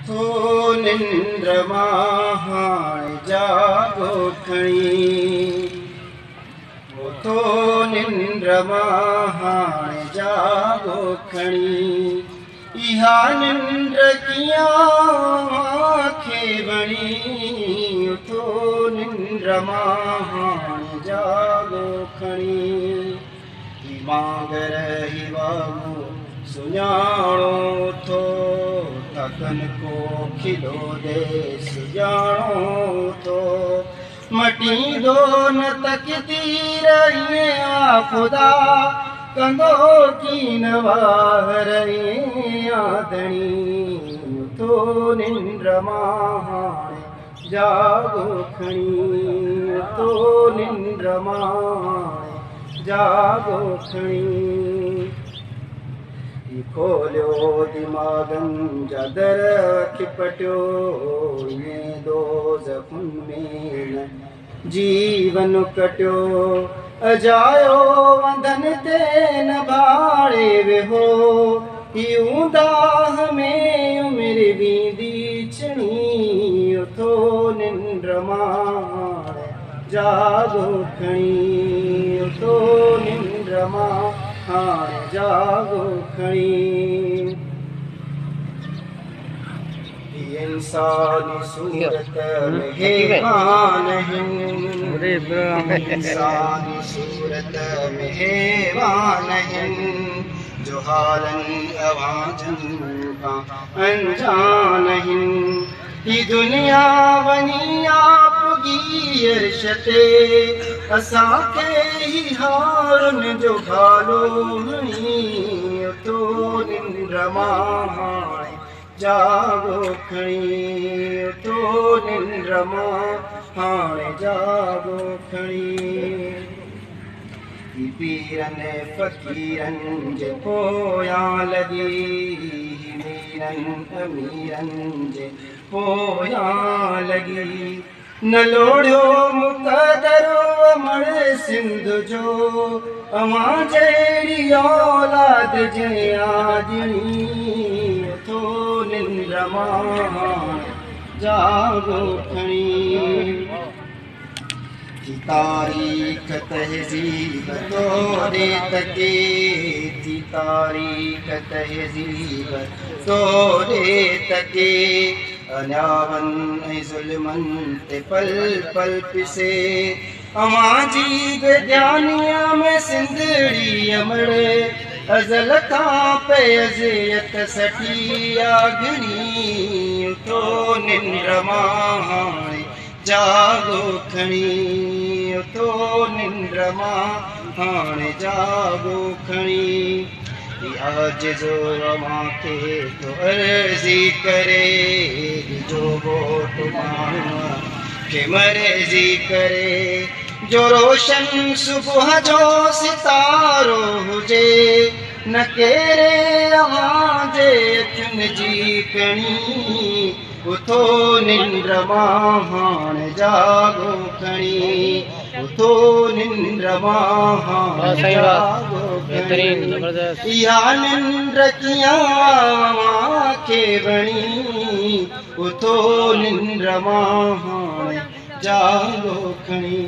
उथो निंद्र मां हाणे जागो खणी। उथो निंद्र मां हाणे जागो खणी। इहा निंद्र कीअं मांखे वणी। उथो निंद्र मां हाणे जागो खणी। मांगर ही वागो सुञाणो थो तकन को खिलो दे सुञाणो थो। मटींदो न तकदीर ईअं खुदा कंदो कीन वार आदणी। उथो निंद्र मां हाणे जागो खणी। उथो निंद्र मां हाणे जागो खणी। खोलियो दिमागनि जा दर खिपटियो ईअं दोज़खुन में जीवन कटियो। अजायो वंधन ते न भाड़े वेहो। यूं दाह में उमिरि वेंदी छणी। उथो निंद्र मां हाणे जागो खणी। उथो निंद्र मां हाणे जागो खणी। इंसानी सूरत में हैवान आहिनि। इंसानी सूरत में हैवान आहिनि। जो हालनि आवाज़नि खां अनजान आहिनि। ही दुनिया वञी पुगी अर्श ते असांखे ही हारुनि जो भालो हणी। उथो निंद्र मां हाणे जागो खणी। उथो निंद्र मां हाणे जागो खणी। पीरनि फ़क़ीरनि जे पोयां लॻी। मीरनि अमीरनि जे पोयां लॻी। न लोढ़ियो मुक़दर अमड़ सिंध जो अवां जहिड़ी औलाद जंहिं आदणी। उथो निंद्र मां हाणे जागो खणी। तारीख़ तहज़ीब तोड़े तके। थी तारीख़ तहज़ीब तोड़े तके। अलियावनि ऐं ज़ुल्मनि ते पल पल पिसे। अवां जी बेध्यानीअ में सिंधड़ी अमड़ अज़ल खां पे अज़ियत सठी आगणी। उथो निंद्र मां हाणे जागो खणी। उथो निंद्र मां हाणे जागो खणी। आजिज़ो मांखे तो अर्ज़ी करे। जो वोट माण्हूअ खे मर्ज़ी करे। जो रोशन सुबुह जो सितारो हुजे। न केरे अवां जे अखियुनि जी कणी। उथो निंद्र मां हाणे जागो खणी। उथो निंद्र मां हाणे जागो खणी। इहा निंद्र कीअं मांखे वणी। उथो निंद्र मां हाणे जागो खणी।